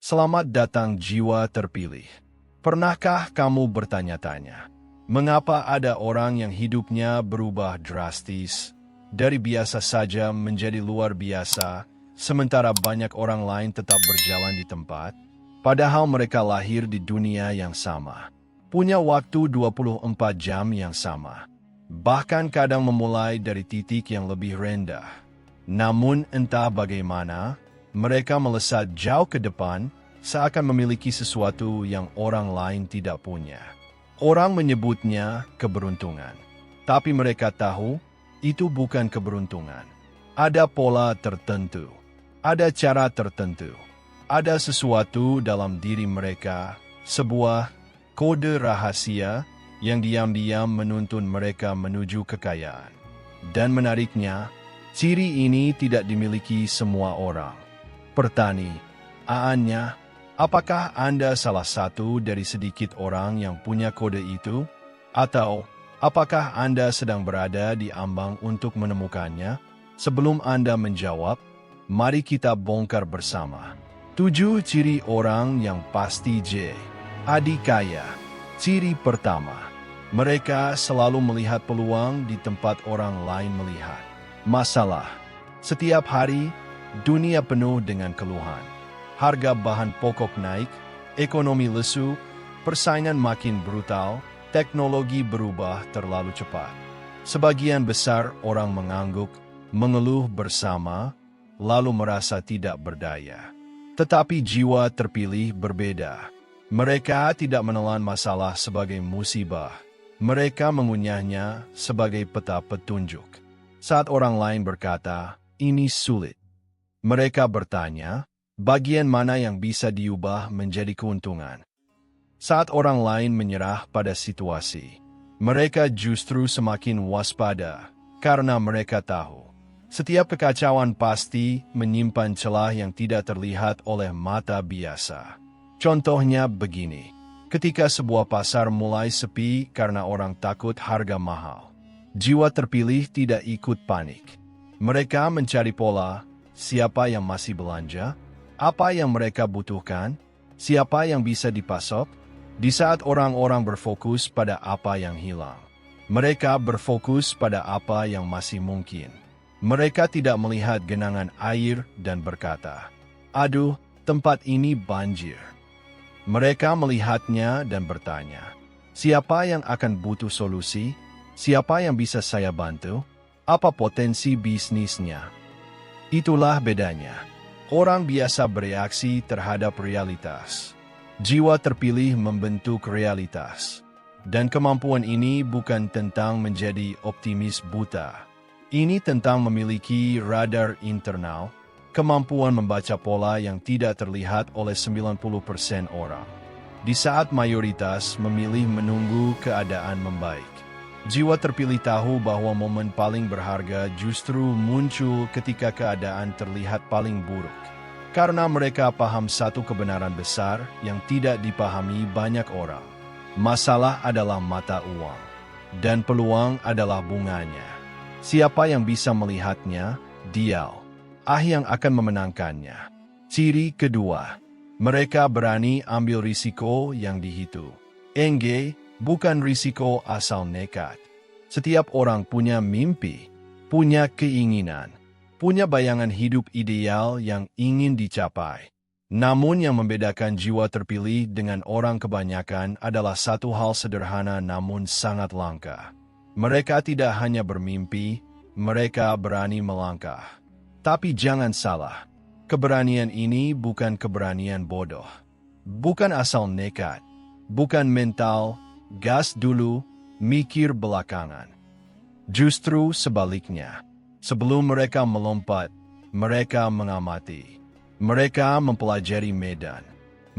Selamat datang jiwa terpilih. Pernahkah kamu bertanya-tanya, mengapa ada orang yang hidupnya berubah drastis, dari biasa saja menjadi luar biasa, sementara banyak orang lain tetap berjalan di tempat, padahal mereka lahir di dunia yang sama, punya waktu 24 jam yang sama, bahkan kadang memulai dari titik yang lebih rendah. Namun entah bagaimana, mereka melesat jauh ke depan, seakan memiliki sesuatu yang orang lain tidak punya. Orang menyebutnya keberuntungan. Tapi mereka tahu, itu bukan keberuntungan. Ada pola tertentu. Ada cara tertentu. Ada sesuatu dalam diri mereka, sebuah kode rahasia yang diam-diam menuntun mereka menuju kekayaan. Dan menariknya, ciri ini tidak dimiliki semua orang. Pertanyaannya, apakah Anda salah satu dari sedikit orang yang punya kode itu? Atau, apakah Anda sedang berada di ambang untuk menemukannya? Sebelum Anda menjawab, mari kita bongkar bersama. 7 ciri orang yang pasti adikaya. Ciri pertama, mereka selalu melihat peluang di tempat orang lain melihat masalah. Setiap hari, dunia penuh dengan keluhan. Harga bahan pokok naik, ekonomi lesu, persaingan makin brutal, teknologi berubah terlalu cepat. Sebagian besar orang mengangguk, mengeluh bersama, lalu merasa tidak berdaya. Tetapi jiwa terpilih berbeda. Mereka tidak menelan masalah sebagai musibah. Mereka mengunyahnya sebagai peta petunjuk. Saat orang lain berkata, ini sulit. Mereka bertanya, bagian mana yang bisa diubah menjadi keuntungan? Saat orang lain menyerah pada situasi, mereka justru semakin waspada karena mereka tahu setiap kekacauan pasti menyimpan celah yang tidak terlihat oleh mata biasa. Contohnya begini, ketika sebuah pasar mulai sepi karena orang takut harga mahal, jiwa terpilih tidak ikut panik. Mereka mencari pola, siapa yang masih belanja, apa yang mereka butuhkan, siapa yang bisa dipasok. Di saat orang-orang berfokus pada apa yang hilang, mereka berfokus pada apa yang masih mungkin. Mereka tidak melihat genangan air dan berkata, aduh, tempat ini banjir. Mereka melihatnya dan bertanya, siapa yang akan butuh solusi? Siapa yang bisa saya bantu? Apa potensi bisnisnya? Itulah bedanya. Orang biasa bereaksi terhadap realitas. Jiwa terpilih membentuk realitas. Dan kemampuan ini bukan tentang menjadi optimis buta. Ini tentang memiliki radar internal, kemampuan membaca pola yang tidak terlihat oleh 90% orang. Di saat mayoritas memilih menunggu keadaan membaik. Jiwa terpilih tahu bahwa momen paling berharga justru muncul ketika keadaan terlihat paling buruk. Karena mereka paham satu kebenaran besar yang tidak dipahami banyak orang. Masalah adalah mata uang, dan peluang adalah bunganya. Siapa yang bisa melihatnya, dialah yang akan memenangkannya. Ciri kedua, mereka berani ambil risiko yang dihitung. Bukan risiko asal nekat. Setiap orang punya mimpi, punya keinginan, punya bayangan hidup ideal yang ingin dicapai. Namun yang membedakan jiwa terpilih dengan orang kebanyakan adalah satu hal sederhana namun sangat langka. Mereka tidak hanya bermimpi, mereka berani melangkah. Tapi jangan salah, keberanian ini bukan keberanian bodoh. Bukan asal nekat, bukan mental, gas dulu, mikir belakangan. Justru sebaliknya, sebelum mereka melompat, mereka mengamati. Mereka mempelajari medan.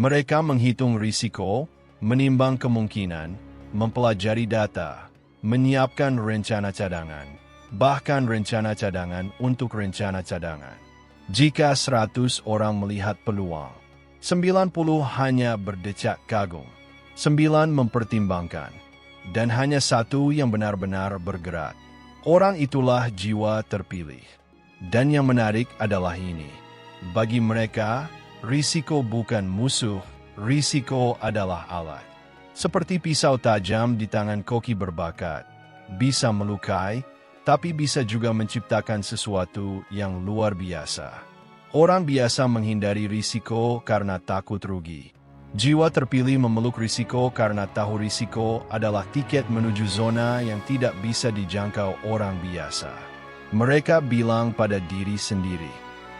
Mereka menghitung risiko, menimbang kemungkinan, mempelajari data, menyiapkan rencana cadangan, bahkan rencana cadangan untuk rencana cadangan. Jika 100 orang melihat peluang, 90 hanya berdecak kagum. 9 mempertimbangkan, dan hanya 1 yang benar-benar bergerak. Orang itulah jiwa terpilih. Dan yang menarik adalah ini. Bagi mereka, Risiko bukan musuh, risiko adalah alat. Seperti pisau tajam di tangan koki berbakat, bisa melukai, tapi bisa juga menciptakan sesuatu yang luar biasa. Orang biasa menghindari risiko karena takut rugi. Jiwa terpilih memeluk risiko karena tahu risiko adalah tiket menuju zona yang tidak bisa dijangkau orang biasa. Mereka bilang pada diri sendiri,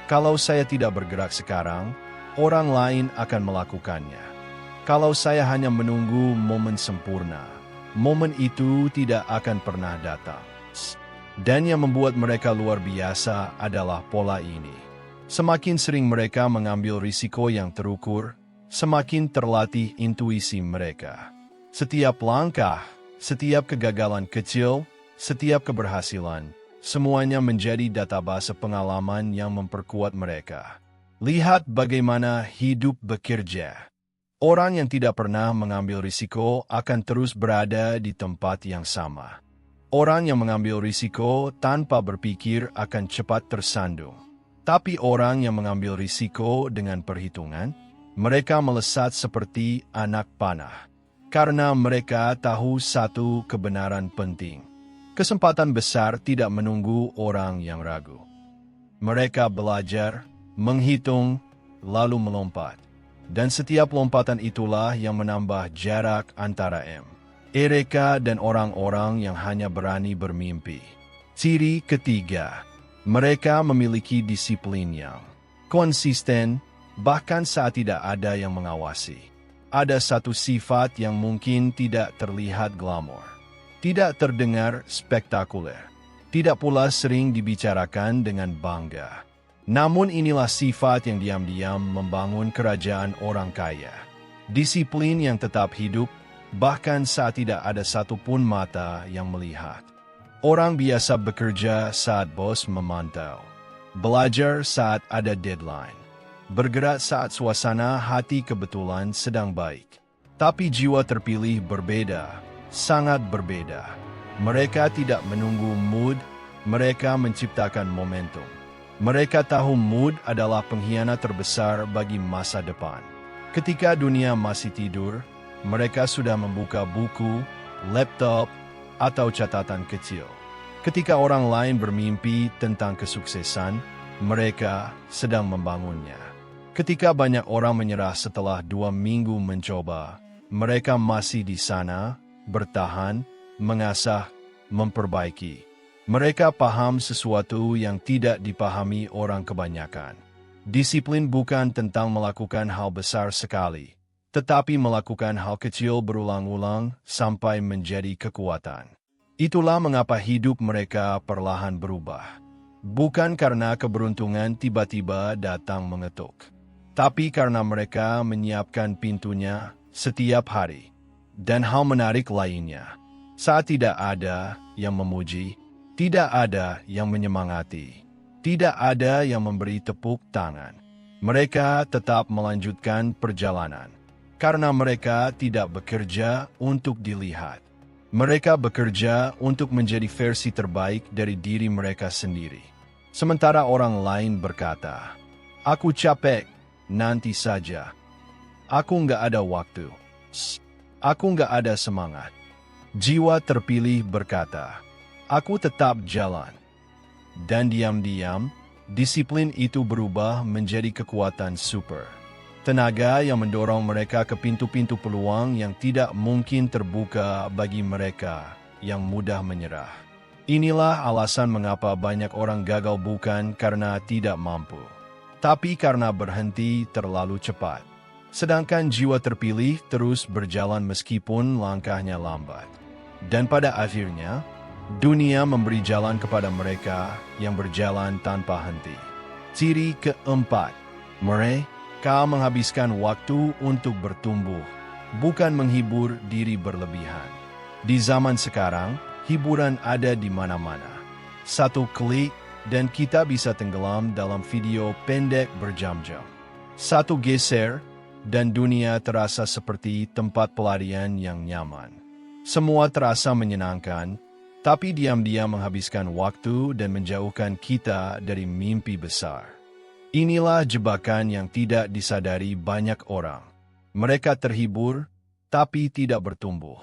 kalau saya tidak bergerak sekarang, orang lain akan melakukannya. Kalau saya hanya menunggu momen sempurna, momen itu tidak akan pernah datang. Dan yang membuat mereka luar biasa adalah pola ini. Semakin sering mereka mengambil risiko yang terukur, semakin terlatih intuisi mereka. Setiap langkah, setiap kegagalan kecil, setiap keberhasilan, semuanya menjadi database pengalaman yang memperkuat mereka. Lihat bagaimana hidup bekerja. Orang yang tidak pernah mengambil risiko akan terus berada di tempat yang sama. Orang yang mengambil risiko tanpa berpikir akan cepat tersandung. Tapi orang yang mengambil risiko dengan perhitungan, mereka melesat seperti anak panah. Karena mereka tahu satu kebenaran penting. Kesempatan besar tidak menunggu orang yang ragu. Mereka belajar, menghitung, lalu melompat. Dan setiap lompatan itulah yang menambah jarak antara mereka dan orang-orang yang hanya berani bermimpi. Ciri ketiga, mereka memiliki disiplin yang konsisten, bahkan saat tidak ada yang mengawasi. Ada satu sifat yang mungkin tidak terlihat glamor, tidak terdengar spektakuler, tidak pula sering dibicarakan dengan bangga. Namun inilah sifat yang diam-diam membangun kerajaan orang kaya. Disiplin yang tetap hidup, bahkan saat tidak ada satupun mata yang melihat. Orang biasa bekerja saat bos memantau. Belajar saat ada deadline. Bergerak saat suasana hati kebetulan sedang baik. Tapi jiwa terpilih berbeda, sangat berbeda. Mereka tidak menunggu mood, mereka menciptakan momentum. Mereka tahu mood adalah pengkhianat terbesar bagi masa depan. Ketika dunia masih tidur, mereka sudah membuka buku, laptop, atau catatan kecil. Ketika orang lain bermimpi tentang kesuksesan, mereka sedang membangunnya. Ketika banyak orang menyerah setelah 2 minggu mencoba, mereka masih di sana, bertahan, mengasah, memperbaiki. Mereka paham sesuatu yang tidak dipahami orang kebanyakan. Disiplin bukan tentang melakukan hal besar sekali, tetapi melakukan hal kecil berulang-ulang sampai menjadi kekuatan. Itulah mengapa hidup mereka perlahan berubah. Bukan karena keberuntungan tiba-tiba datang mengetuk, tapi karena mereka menyiapkan pintunya setiap hari. Dan hal menarik lainnya, saat tidak ada yang memuji, tidak ada yang menyemangati, tidak ada yang memberi tepuk tangan. Mereka tetap melanjutkan perjalanan, karena mereka tidak bekerja untuk dilihat. Mereka bekerja untuk menjadi versi terbaik dari diri mereka sendiri. Sementara orang lain berkata, "Aku capek, nanti saja. Aku nggak ada waktu. Aku nggak ada semangat." Jiwa terpilih berkata, "Aku tetap jalan." Dan diam-diam, disiplin itu berubah menjadi kekuatan super. Tenaga yang mendorong mereka ke pintu-pintu peluang yang tidak mungkin terbuka bagi mereka yang mudah menyerah. Inilah alasan mengapa banyak orang gagal bukan karena tidak mampu, tapi karena berhenti terlalu cepat. Sedangkan jiwa terpilih terus berjalan meskipun langkahnya lambat. Dan pada akhirnya, dunia memberi jalan kepada mereka yang berjalan tanpa henti. Ciri keempat, mereka menghabiskan waktu untuk bertumbuh, bukan menghibur diri berlebihan. Di zaman sekarang, hiburan ada di mana-mana. Satu klik, dan kita bisa tenggelam dalam video pendek berjam-jam. Satu geser, dan dunia terasa seperti tempat pelarian yang nyaman. Semua terasa menyenangkan, tapi diam-diam menghabiskan waktu dan menjauhkan kita dari mimpi besar. Inilah jebakan yang tidak disadari banyak orang. Mereka terhibur, tapi tidak bertumbuh.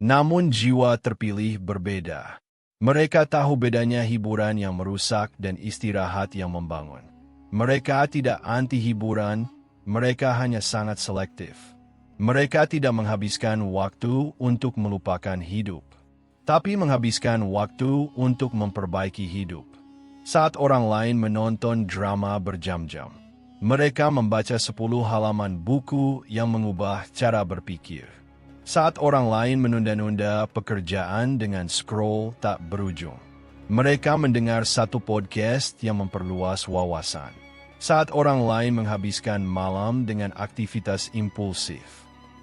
Namun jiwa terpilih berbeda. Mereka tahu bedanya hiburan yang merusak dan istirahat yang membangun. Mereka tidak anti hiburan, mereka hanya sangat selektif. Mereka tidak menghabiskan waktu untuk melupakan hidup, tapi menghabiskan waktu untuk memperbaiki hidup. Saat orang lain menonton drama berjam-jam, mereka membaca 10 halaman buku yang mengubah cara berpikir. Saat orang lain menunda-nunda pekerjaan dengan scroll tak berujung, mereka mendengar satu podcast yang memperluas wawasan. Saat orang lain menghabiskan malam dengan aktivitas impulsif,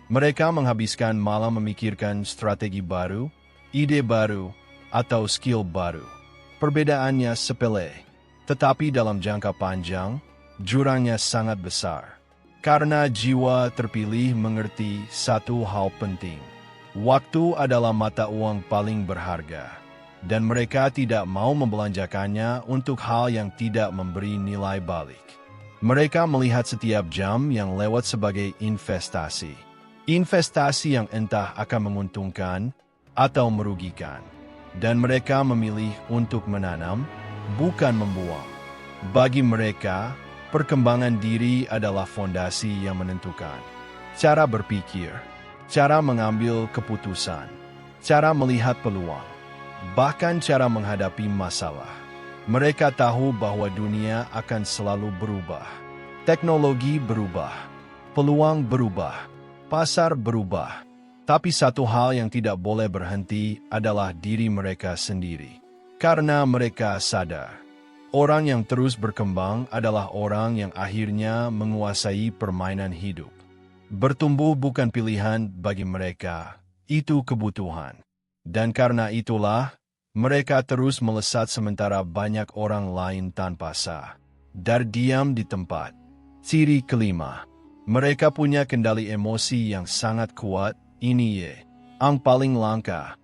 mereka menghabiskan malam memikirkan strategi baru, ide baru, atau skill baru. Perbedaannya sepele, tetapi dalam jangka panjang, jurangnya sangat besar. Karena jiwa terpilih mengerti satu hal penting. Waktu adalah mata uang paling berharga, dan mereka tidak mau membelanjakannya untuk hal yang tidak memberi nilai balik. Mereka melihat setiap jam yang lewat sebagai investasi. Investasi yang entah akan menguntungkan atau merugikan. Dan mereka memilih untuk menanam, bukan membuang. Bagi mereka, perkembangan diri adalah fondasi yang menentukan. Cara berpikir, cara mengambil keputusan, cara melihat peluang, bahkan cara menghadapi masalah. Mereka tahu bahwa dunia akan selalu berubah. Teknologi berubah, peluang berubah, pasar berubah. Tapi satu hal yang tidak boleh berhenti adalah diri mereka sendiri. Karena mereka sadar, orang yang terus berkembang adalah orang yang akhirnya menguasai permainan hidup. Bertumbuh bukan pilihan bagi mereka, itu kebutuhan. Dan karena itulah, mereka terus melesat sementara banyak orang lain tanpa sadar diam di tempat. Ciri kelima, mereka punya kendali emosi yang sangat kuat. Ini yang paling langka.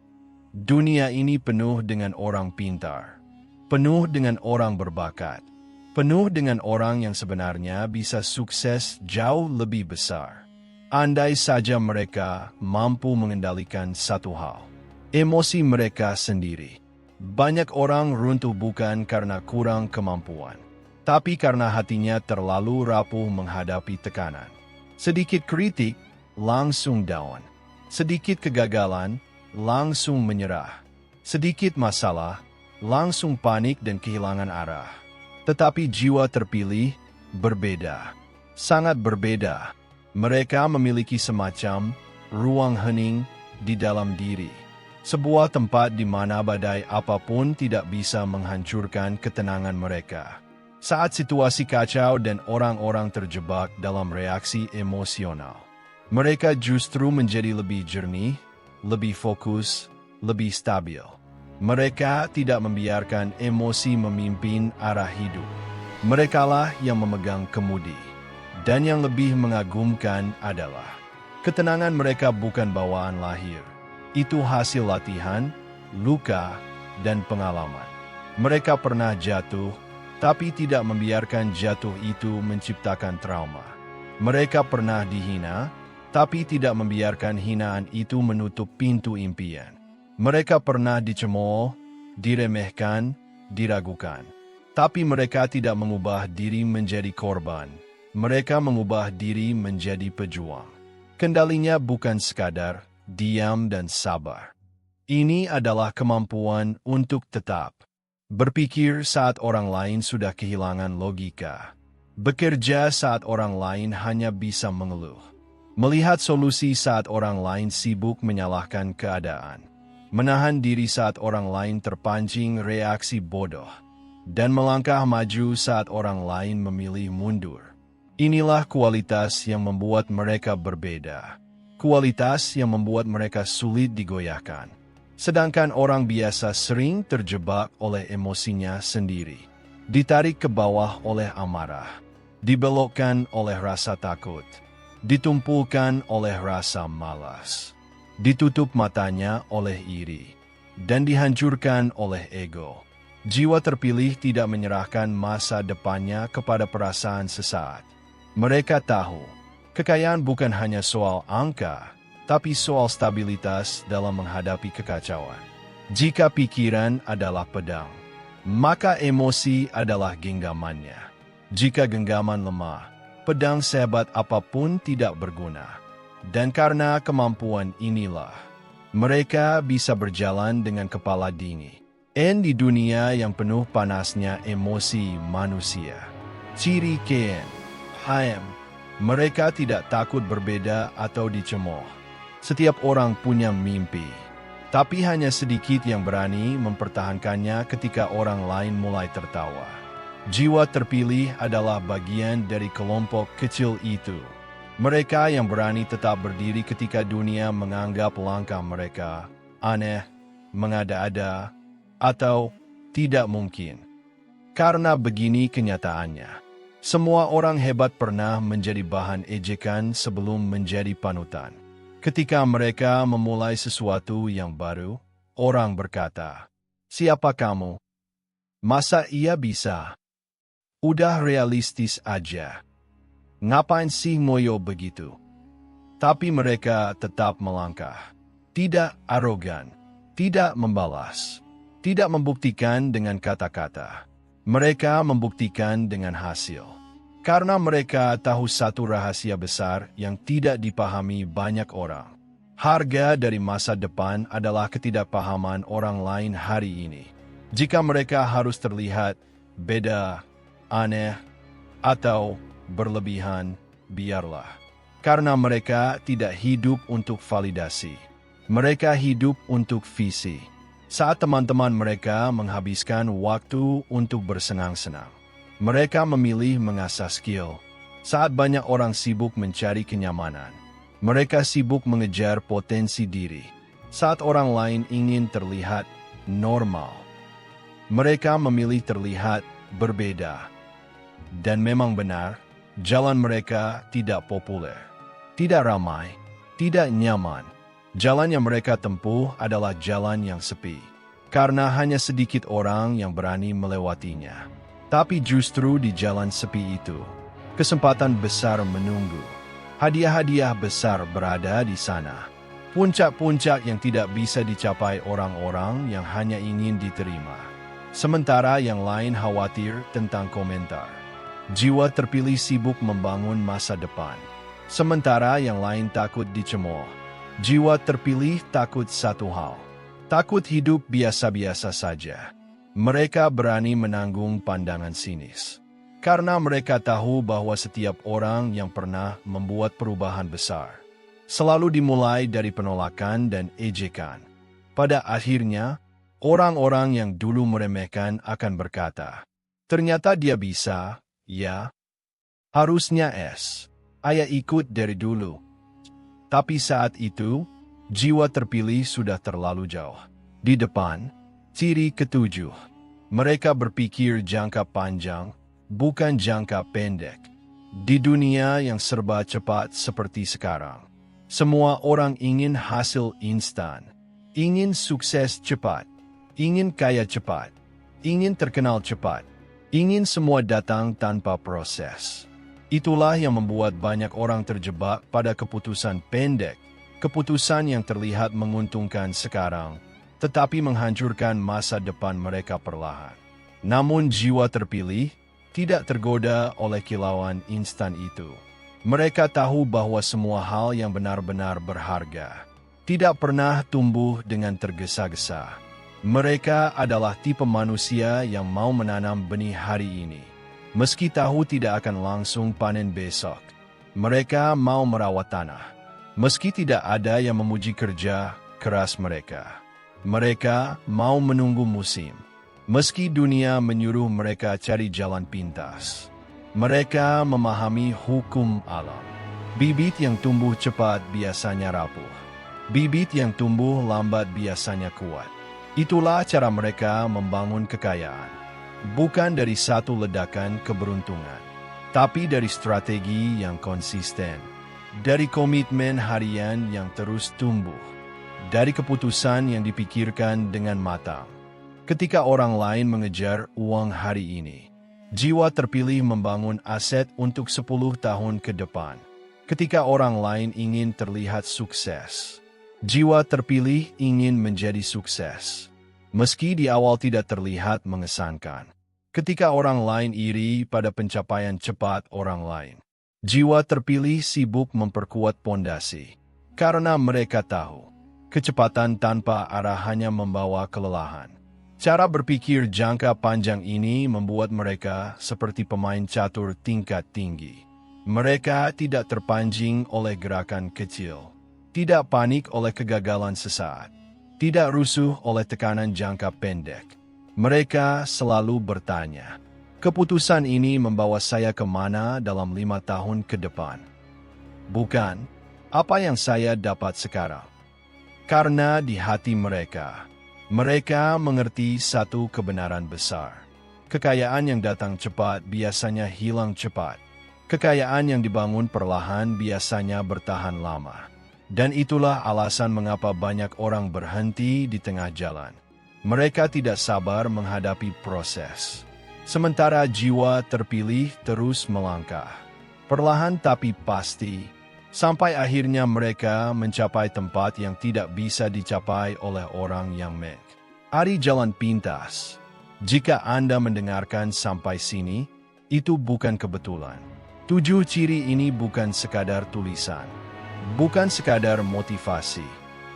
Dunia ini penuh dengan orang pintar, penuh dengan orang berbakat, penuh dengan orang yang sebenarnya bisa sukses jauh lebih besar. Andai saja mereka mampu mengendalikan satu hal, emosi mereka sendiri. Banyak orang runtuh bukan karena kurang kemampuan, tapi karena hatinya terlalu rapuh menghadapi tekanan. Sedikit kritik, langsung down. Sedikit kegagalan, langsung menyerah. Sedikit masalah, langsung panik dan kehilangan arah. Tetapi jiwa terpilih berbeda, sangat berbeda. Mereka memiliki semacam ruang hening di dalam diri. Sebuah tempat di mana badai apapun tidak bisa menghancurkan ketenangan mereka. Saat situasi kacau dan orang-orang terjebak dalam reaksi emosional, mereka justru menjadi lebih jernih, lebih fokus, lebih stabil. Mereka tidak membiarkan emosi memimpin arah hidup. Merekalah yang memegang kemudi. Dan yang lebih mengagumkan adalah, ketenangan mereka bukan bawaan lahir. Itu hasil latihan, luka, dan pengalaman. Mereka pernah jatuh, tapi tidak membiarkan jatuh itu menciptakan trauma. Mereka pernah dihina, tapi tidak membiarkan hinaan itu menutup pintu impian. Mereka pernah dicemooh, diremehkan, diragukan. Tapi mereka tidak mengubah diri menjadi korban. Mereka mengubah diri menjadi pejuang. Kendalinya bukan sekadar diam dan sabar. Ini adalah kemampuan untuk tetap berpikir saat orang lain sudah kehilangan logika. Bekerja saat orang lain hanya bisa mengeluh. Melihat solusi saat orang lain sibuk menyalahkan keadaan. Menahan diri saat orang lain terpancing reaksi bodoh. Dan melangkah maju saat orang lain memilih mundur. Inilah kualitas yang membuat mereka berbeda. Kualitas yang membuat mereka sulit digoyahkan. Sedangkan orang biasa sering terjebak oleh emosinya sendiri. Ditarik ke bawah oleh amarah. Dibelokkan oleh rasa takut. Ditumpulkan oleh rasa malas, ditutup matanya oleh iri, dan dihancurkan oleh ego. Jiwa terpilih tidak menyerahkan masa depannya kepada perasaan sesaat. Mereka tahu, kekayaan bukan hanya soal angka, tapi soal stabilitas dalam menghadapi kekacauan. Jika pikiran adalah pedang, maka emosi adalah genggamannya. Jika genggaman lemah, pedang sehebat apapun tidak berguna. Dan karena kemampuan inilah, mereka bisa berjalan dengan kepala dingin. Di dunia yang penuh panasnya emosi manusia. Ciri Ken, mereka tidak takut berbeda atau dicemooh. Setiap orang punya mimpi, tapi hanya sedikit yang berani mempertahankannya ketika orang lain mulai tertawa. Jiwa terpilih adalah bagian dari kelompok kecil itu. Mereka yang berani tetap berdiri ketika dunia menganggap langkah mereka aneh, mengada-ada, atau tidak mungkin. Karena begini kenyataannya. Semua orang hebat pernah menjadi bahan ejekan sebelum menjadi panutan. Ketika mereka memulai sesuatu yang baru, orang berkata, "Siapa kamu? Masa ia bisa? Udah realistis aja. Ngapain sih ngoyo begitu?" Tapi mereka tetap melangkah. Tidak arogan, tidak membalas. Tidak membuktikan dengan kata-kata. Mereka membuktikan dengan hasil. Karena mereka tahu satu rahasia besar yang tidak dipahami banyak orang. Harga dari masa depan adalah ketidakpahaman orang lain hari ini. Jika mereka harus terlihat beda, aneh, atau berlebihan, biarlah. Karena mereka tidak hidup untuk validasi. Mereka hidup untuk visi. Saat teman-teman mereka menghabiskan waktu untuk bersenang-senang, mereka memilih mengasah skill. Saat banyak orang sibuk mencari kenyamanan, mereka sibuk mengejar potensi diri. Saat orang lain ingin terlihat normal, mereka memilih terlihat berbeda. Dan memang benar, jalan mereka tidak populer, tidak ramai, tidak nyaman. Jalan yang mereka tempuh adalah jalan yang sepi, karena hanya sedikit orang yang berani melewatinya. Tapi justru di jalan sepi itu, kesempatan besar menunggu. Hadiah-hadiah besar berada di sana. Puncak-puncak yang tidak bisa dicapai orang-orang yang hanya ingin diterima. Sementara yang lain khawatir tentang komentar. Jiwa terpilih sibuk membangun masa depan. Sementara yang lain takut dicemooh. Jiwa terpilih takut satu hal. Takut hidup biasa-biasa saja. Mereka berani menanggung pandangan sinis. Karena mereka tahu bahwa setiap orang yang pernah membuat perubahan besar selalu dimulai dari penolakan dan ejekan. Pada akhirnya, orang-orang yang dulu meremehkan akan berkata, "Ternyata dia bisa, ya? Harusnya ayah ikut dari dulu." Tapi saat itu, jiwa terpilih sudah terlalu jauh. Di depan, ciri ketujuh, mereka berpikir jangka panjang, bukan jangka pendek. Di dunia yang serba cepat seperti sekarang, semua orang ingin hasil instan, ingin sukses cepat, ingin kaya cepat, ingin terkenal cepat, ingin semua datang tanpa proses. Itulah yang membuat banyak orang terjebak pada keputusan pendek, keputusan yang terlihat menguntungkan sekarang, tetapi menghancurkan masa depan mereka perlahan. Namun jiwa terpilih tidak tergoda oleh kilauan instan itu. Mereka tahu bahwa semua hal yang benar-benar berharga tidak pernah tumbuh dengan tergesa-gesa. Mereka adalah tipe manusia yang mau menanam benih hari ini. Meski tahu tidak akan langsung panen besok, mereka mau merawat tanah. Meski tidak ada yang memuji kerja keras mereka, mereka mau menunggu musim. Meski dunia menyuruh mereka cari jalan pintas, mereka memahami hukum alam. Bibit yang tumbuh cepat biasanya rapuh. Bibit yang tumbuh lambat biasanya kuat. Itulah cara mereka membangun kekayaan. Bukan dari satu ledakan keberuntungan, tapi dari strategi yang konsisten, dari komitmen harian yang terus tumbuh, dari keputusan yang dipikirkan dengan matang. Ketika orang lain mengejar uang hari ini, jiwa terpilih membangun aset untuk 10 tahun ke depan. Ketika orang lain ingin terlihat sukses, jiwa terpilih ingin menjadi sukses. Meski di awal tidak terlihat mengesankan. Ketika orang lain iri pada pencapaian cepat orang lain, jiwa terpilih sibuk memperkuat pondasi. Karena mereka tahu, kecepatan tanpa arah hanya membawa kelelahan. Cara berpikir jangka panjang ini membuat mereka seperti pemain catur tingkat tinggi. Mereka tidak terpancing oleh gerakan kecil, tidak panik oleh kegagalan sesaat, tidak rusuh oleh tekanan jangka pendek. Mereka selalu bertanya, keputusan ini membawa saya kemana dalam 5 tahun ke depan? Bukan, apa yang saya dapat sekarang? Karena di hati mereka mengerti satu kebenaran besar. Kekayaan yang datang cepat biasanya hilang cepat. Kekayaan yang dibangun perlahan biasanya bertahan lama. Dan itulah alasan mengapa banyak orang berhenti di tengah jalan. Mereka tidak sabar menghadapi proses. Sementara jiwa terpilih terus melangkah. Perlahan tapi pasti, sampai akhirnya mereka mencapai tempat yang tidak bisa dicapai oleh orang yang mek. Ari jalan pintas. Jika Anda mendengarkan sampai sini, itu bukan kebetulan. 7 ciri ini bukan sekadar tulisan. Bukan sekadar motivasi.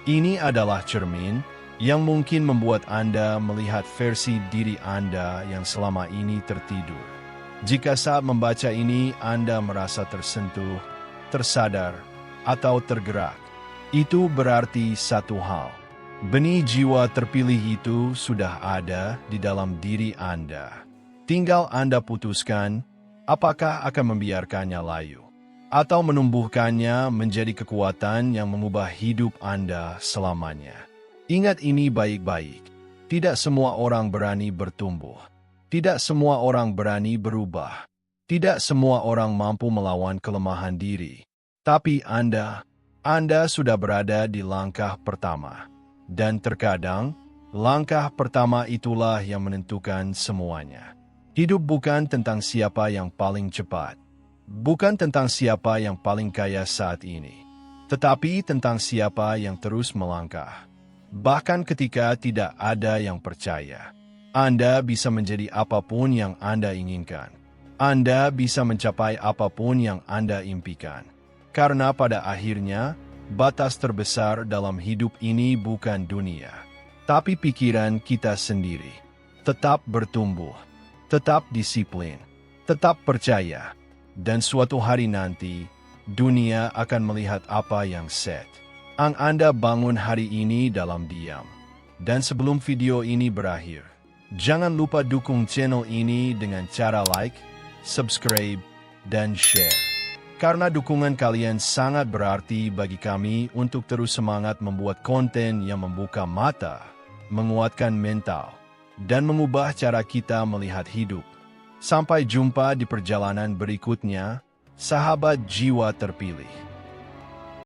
Ini adalah cermin yang mungkin membuat Anda melihat versi diri Anda yang selama ini tertidur. Jika saat membaca ini Anda merasa tersentuh, tersadar, atau tergerak, itu berarti satu hal. Benih jiwa terpilih itu sudah ada di dalam diri Anda. Tinggal Anda putuskan apakah akan membiarkannya layu atau menumbuhkannya menjadi kekuatan yang mengubah hidup Anda selamanya. Ingat ini baik-baik. Tidak semua orang berani bertumbuh. Tidak semua orang berani berubah. Tidak semua orang mampu melawan kelemahan diri. Tapi Anda sudah berada di langkah pertama. Dan terkadang, langkah pertama itulah yang menentukan semuanya. Hidup bukan tentang siapa yang paling cepat. Bukan tentang siapa yang paling kaya saat ini, tetapi tentang siapa yang terus melangkah. Bahkan ketika tidak ada yang percaya, Anda bisa menjadi apapun yang Anda inginkan. Anda bisa mencapai apapun yang Anda impikan. Karena pada akhirnya, batas terbesar dalam hidup ini bukan dunia, tapi pikiran kita sendiri. Tetap bertumbuh, tetap disiplin, tetap percaya. Dan suatu hari nanti, dunia akan melihat apa yang Anda bangun hari ini dalam diam. Dan sebelum video ini berakhir, jangan lupa dukung channel ini dengan cara like, subscribe, dan share. Karena dukungan kalian sangat berarti bagi kami untuk terus semangat membuat konten yang membuka mata, menguatkan mental, dan mengubah cara kita melihat hidup. Sampai jumpa di perjalanan berikutnya, sahabat jiwa terpilih.